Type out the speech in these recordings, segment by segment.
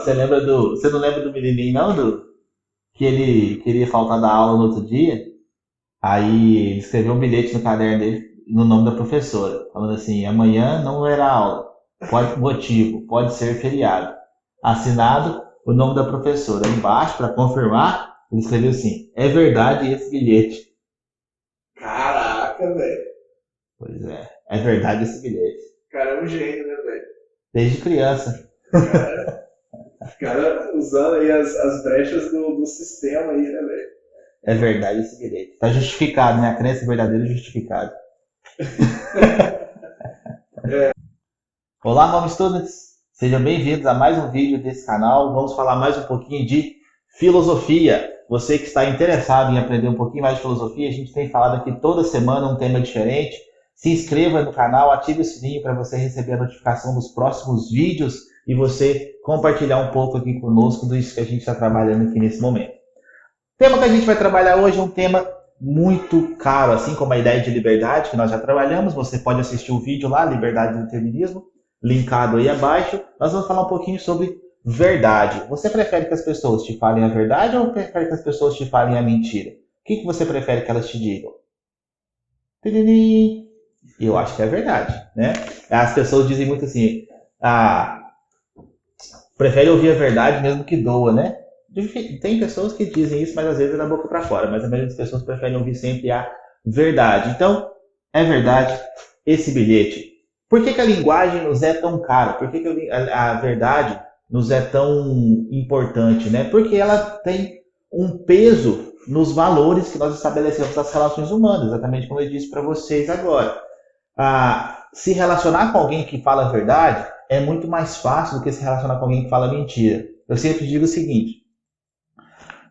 Você não lembra do menininho, não, que ele queria faltar da aula no outro dia? Aí ele escreveu um bilhete no caderno dele, no nome da professora, falando assim: amanhã não haverá aula. Motivo, pode ser feriado. Assinado o nome da professora. Aí embaixo, para confirmar, ele escreveu assim: é verdade esse bilhete. Caraca, velho. Pois é verdade esse bilhete. O cara é um gênio, né, velho? Desde criança. O cara usando aí as brechas do sistema aí, né, velho? É verdade esse bilhete. Tá justificado, né? A crença verdadeira é justificada. Olá, Home Students! Sejam bem-vindos a mais um vídeo desse canal. Vamos falar mais um pouquinho de filosofia. Você que está interessado em aprender um pouquinho mais de filosofia, a gente tem falado aqui toda semana um tema diferente. Se inscreva no canal, ative o sininho para você receber a notificação dos próximos vídeos e você compartilhar um pouco aqui conosco disso que a gente está trabalhando aqui nesse momento. O tema que a gente vai trabalhar hoje é um tema muito caro, assim como a ideia de liberdade, que nós já trabalhamos. Você pode assistir o vídeo lá, Liberdade e Determinismo, linkado aí abaixo. Nós vamos falar um pouquinho sobre verdade. Você prefere que as pessoas te falem a verdade ou prefere que as pessoas te falem a mentira? O que você prefere que elas te digam? Eu acho que é verdade, né? As pessoas dizem muito assim, prefere ouvir a verdade mesmo que doa, né? Tem pessoas que dizem isso, mas às vezes é da boca para fora. Mas a maioria das pessoas preferem ouvir sempre a verdade. Então, é verdade esse bilhete. Por que a linguagem nos é tão cara? Por que a verdade nos é tão importante, né? Porque ela tem um peso nos valores que nós estabelecemos nas relações humanas, exatamente como eu disse para vocês agora. Se relacionar com alguém que fala a verdade é muito mais fácil do que se relacionar com alguém que fala mentira. Eu sempre digo o seguinte: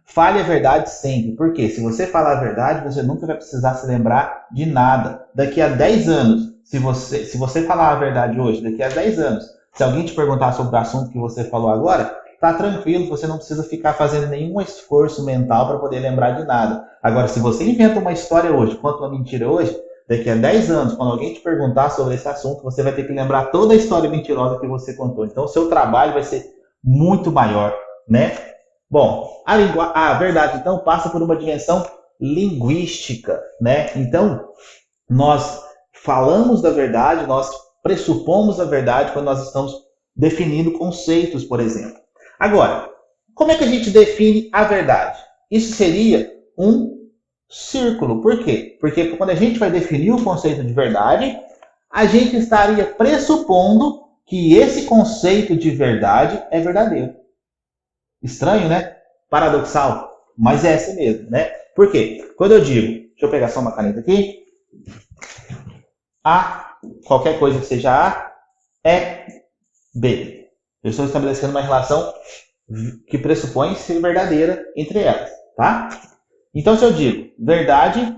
fale a verdade sempre. Por quê? Se você falar a verdade, você nunca vai precisar se lembrar de nada. Daqui a 10 anos, se você falar a verdade hoje, daqui a 10 anos, se alguém te perguntar sobre o assunto que você falou agora, tá tranquilo, você não precisa ficar fazendo nenhum esforço mental para poder lembrar de nada. Agora, se você inventa uma história hoje, conta uma mentira hoje, daqui a 10 anos, quando alguém te perguntar sobre esse assunto, você vai ter que lembrar toda a história mentirosa que você contou. Então, o seu trabalho vai ser muito maior, né? Bom, a verdade, então, passa por uma dimensão linguística, né? Então, nós falamos da verdade, nós pressupomos a verdade quando nós estamos definindo conceitos, por exemplo. Agora, como é que a gente define a verdade? Isso seria um círculo. Por quê? Porque quando a gente vai definir o conceito de verdade, a gente estaria pressupondo que esse conceito de verdade é verdadeiro. Estranho, né? Paradoxal, mas é assim mesmo, né? Por quê? Quando eu digo, deixa eu pegar só uma caneta aqui, A, qualquer coisa que seja A, é B. Eu estou estabelecendo uma relação que pressupõe ser verdadeira entre elas, tá? Então, se eu digo verdade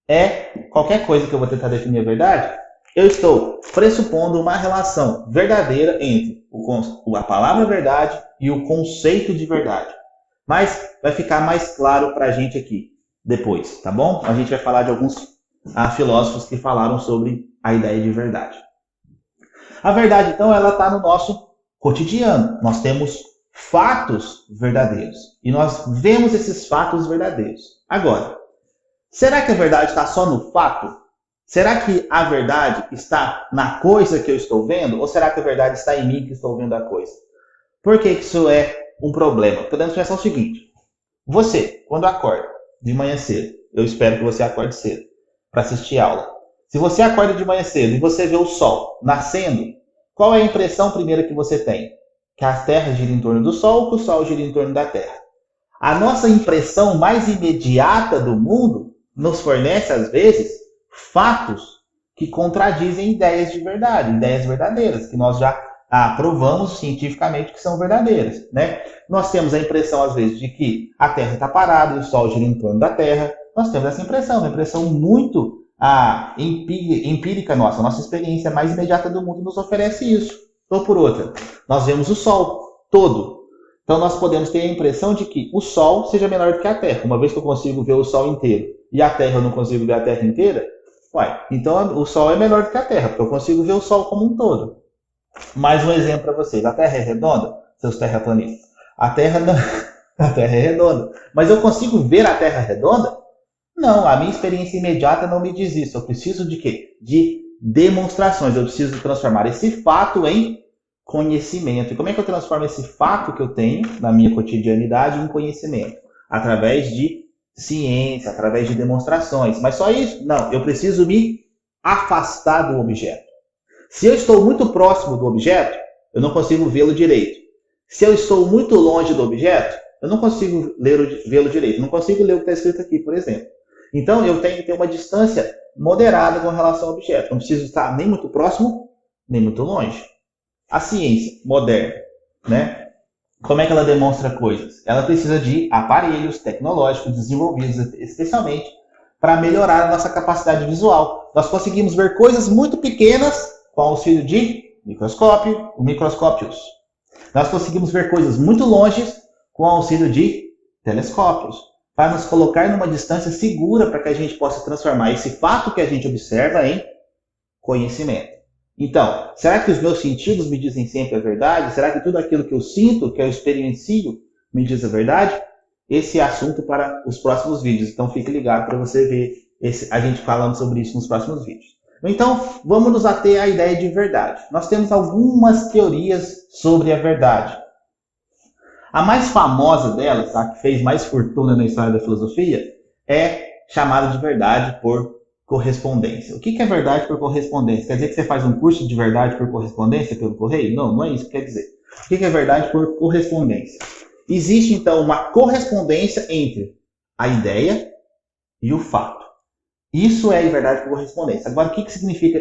é qualquer coisa que eu vou tentar definir a verdade, eu estou pressupondo uma relação verdadeira entre a palavra verdade e o conceito de verdade. Mas vai ficar mais claro para a gente aqui depois, tá bom? A gente vai falar de alguns filósofos que falaram sobre a ideia de verdade. A verdade, então, ela está no nosso cotidiano. Nós temos fatos verdadeiros e nós vemos esses fatos verdadeiros. Agora, será que a verdade está só no fato? Será que a verdade está na coisa que eu estou vendo? Ou será que a verdade está em mim que estou vendo a coisa? Por que isso é um problema? Podemos pensar o seguinte: você, quando acorda de manhã cedo, eu espero que você acorde cedo para assistir a aula. Se você acorda de manhã cedo e você vê o sol nascendo, qual é a impressão primeira que você tem? Que a Terra gira em torno do Sol ou que o Sol gira em torno da Terra? A nossa impressão mais imediata do mundo nos fornece, às vezes, fatos que contradizem ideias de verdade, ideias verdadeiras, que nós já provamos cientificamente que são verdadeiras, né? Nós temos a impressão, às vezes, de que a Terra está parada e o Sol gira em torno da Terra. Nós temos essa impressão, uma impressão muito empírica nossa. Nossa experiência mais imediata do mundo nos oferece isso. Ou por outra, nós vemos o Sol todo. Então nós podemos ter a impressão de que o Sol seja menor do que a Terra. Uma vez que eu consigo ver o Sol inteiro e a Terra eu não consigo ver a Terra inteira, então o Sol é menor do que a Terra, porque eu consigo ver o Sol como um todo. Mais um exemplo para vocês. A Terra é redonda, seus terraplanistas? A Terra não... a Terra é redonda. Mas eu consigo ver a Terra redonda? Não, a minha experiência imediata não me diz isso. Eu preciso de quê? De demonstrações. Eu preciso transformar esse fato em conhecimento. E como é que eu transformo esse fato que eu tenho na minha cotidianidade em conhecimento? Através de ciência, através de demonstrações. Mas só isso? Não, eu preciso me afastar do objeto. Se eu estou muito próximo do objeto, eu não consigo vê-lo direito. Se eu estou muito longe do objeto, eu não consigo vê-lo direito. Não consigo ler o que está escrito aqui, por exemplo. Então, eu tenho que ter uma distância moderada com relação ao objeto. Não preciso estar nem muito próximo, nem muito longe. A ciência moderna, né? Como é que ela demonstra coisas? Ela precisa de aparelhos tecnológicos desenvolvidos especialmente para melhorar a nossa capacidade visual. Nós conseguimos ver coisas muito pequenas com o auxílio de microscópios. Nós conseguimos ver coisas muito longe com o auxílio de telescópios, para nos colocar numa distância segura para que a gente possa transformar esse fato que a gente observa em conhecimento. Então, será que os meus sentidos me dizem sempre a verdade? Será que tudo aquilo que eu sinto, que eu experiencio, me diz a verdade? Esse é assunto para os próximos vídeos. Então, fique ligado para você ver a gente falando sobre isso nos próximos vídeos. Então, vamos nos ater à ideia de verdade. Nós temos algumas teorias sobre a verdade. A mais famosa delas, a que fez mais fortuna na história da filosofia, é chamada de verdade por correspondência. O que é verdade por correspondência? Quer dizer que você faz um curso de verdade por correspondência pelo correio? Não, não é isso que quer dizer. O que é verdade por correspondência? Existe, então, uma correspondência entre a ideia e o fato. Isso é verdade por correspondência. Agora, o que significa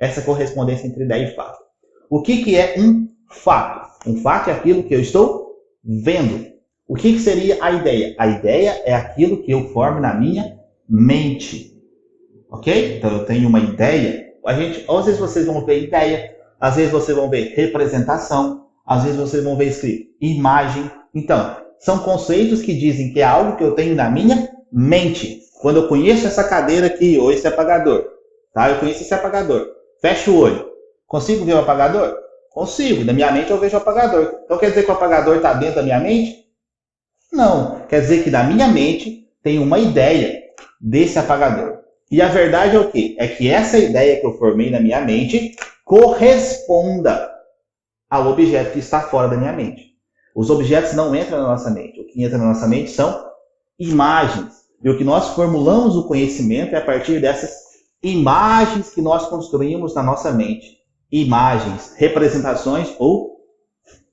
essa correspondência entre ideia e fato? O que é um fato? Um fato é aquilo que eu estou vendo. O que seria a ideia? A ideia é aquilo que eu formo na minha mente. Ok? Então eu tenho uma ideia. Às vezes vocês vão ver ideia, às vezes vocês vão ver representação, às vezes vocês vão ver escrito imagem. Então, são conceitos que dizem que é algo que eu tenho na minha mente. Quando eu conheço essa cadeira aqui, ou esse apagador, tá? Eu conheço esse apagador. Fecho o olho. Consigo ver o apagador? Consigo. Na minha mente eu vejo o apagador. Então quer dizer que o apagador está dentro da minha mente? Não. Quer dizer que na minha mente tem uma ideia desse apagador. E a verdade é o quê? É que essa ideia que eu formei na minha mente corresponda ao objeto que está fora da minha mente. Os objetos não entram na nossa mente. O que entra na nossa mente são imagens. E o que nós formulamos o conhecimento é a partir dessas imagens que nós construímos na nossa mente. Imagens, representações ou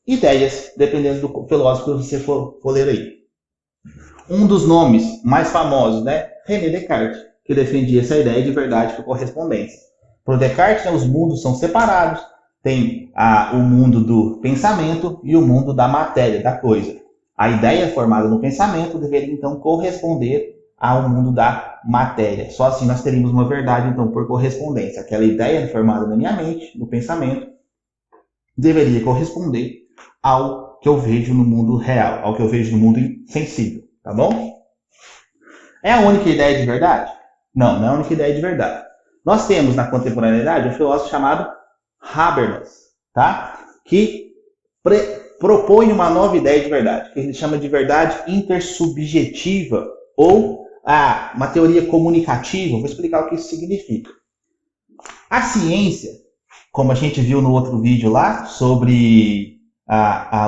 ideias, dependendo do filósofo que você for ler aí. Um dos nomes mais famosos, né? René Descartes, que defendia essa ideia de verdade por correspondência. Para Descartes, os mundos são separados. Tem o mundo do pensamento e o mundo da matéria, da coisa. A ideia formada no pensamento deveria, então, corresponder ao mundo da matéria. Só assim nós teríamos uma verdade, então, por correspondência. Aquela ideia formada na minha mente, no pensamento, deveria corresponder ao que eu vejo no mundo real, ao que eu vejo no mundo sensível. Tá bom? É a única ideia de verdade? Não, não é a única ideia de verdade. Nós temos na contemporaneidade um filósofo chamado Habermas, tá? Que propõe uma nova ideia de verdade, que ele chama de verdade intersubjetiva, ou uma teoria comunicativa. Vou explicar o que isso significa. A ciência, como a gente viu no outro vídeo lá, sobre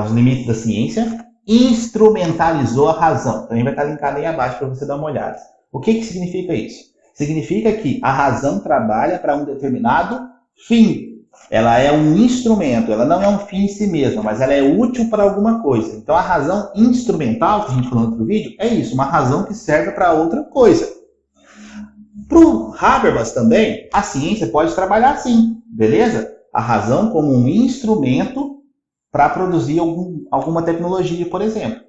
os limites da ciência, instrumentalizou a razão. Também vai estar linkado aí abaixo para você dar uma olhada. O que significa isso? Significa que a razão trabalha para um determinado fim. Ela é um instrumento, ela não é um fim em si mesma, mas ela é útil para alguma coisa. Então a razão instrumental, que a gente falou no outro vídeo, é isso, uma razão que serve para outra coisa. Para o Habermas também, a ciência pode trabalhar assim, beleza? A razão como um instrumento para produzir alguma tecnologia, por exemplo.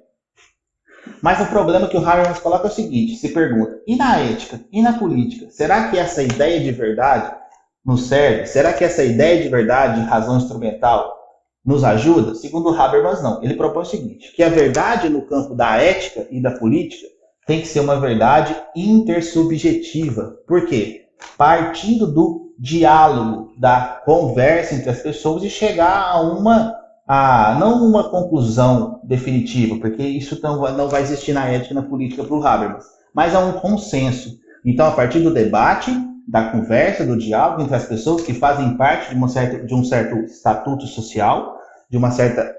Mas o problema que o Habermas coloca é o seguinte, se pergunta, e na ética, e na política, será que essa ideia de verdade nos serve? Será que essa ideia de verdade, de razão instrumental, nos ajuda? Segundo o Habermas, não. Ele propõe o seguinte, que a verdade no campo da ética e da política tem que ser uma verdade intersubjetiva. Por quê? Partindo do diálogo, da conversa entre as pessoas e chegar não uma conclusão definitiva, porque isso não vai existir na ética e na política para o Habermas, mas a um consenso. Então, a partir do debate, da conversa, do diálogo entre as pessoas que fazem parte de um certo estatuto social, de uma certa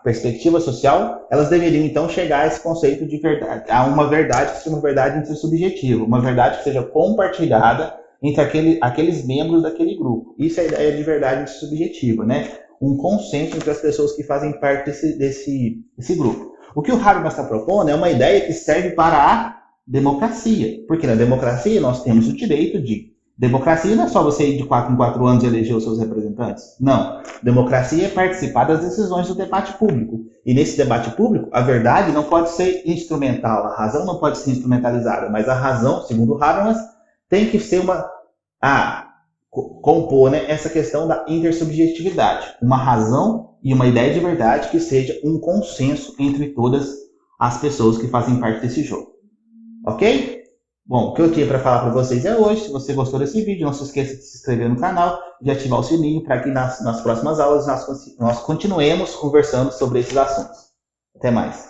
perspectiva social, elas deveriam então chegar a esse conceito de verdade, a uma verdade que seja uma verdade intersubjetiva, uma verdade que seja compartilhada entre aqueles membros daquele grupo. Isso é a ideia de verdade intersubjetiva, né? Um consenso entre as pessoas que fazem parte desse grupo. O que o Habermas está propondo é uma ideia que serve para a democracia, porque na democracia nós temos o direito de... Democracia não é só você ir de 4 em 4 anos e eleger os seus representantes. Não. Democracia é participar das decisões do debate público. E nesse debate público, a verdade não pode ser instrumental, a razão não pode ser instrumentalizada, mas a razão, segundo Habermas, tem que ser compor, né, essa questão da intersubjetividade. Uma razão e uma ideia de verdade que seja um consenso entre todas as pessoas que fazem parte desse jogo. Ok? Bom, o que eu tinha para falar para vocês é hoje. Se você gostou desse vídeo, não se esqueça de se inscrever no canal e de ativar o sininho para que nas próximas aulas nós continuemos conversando sobre esses assuntos. Até mais.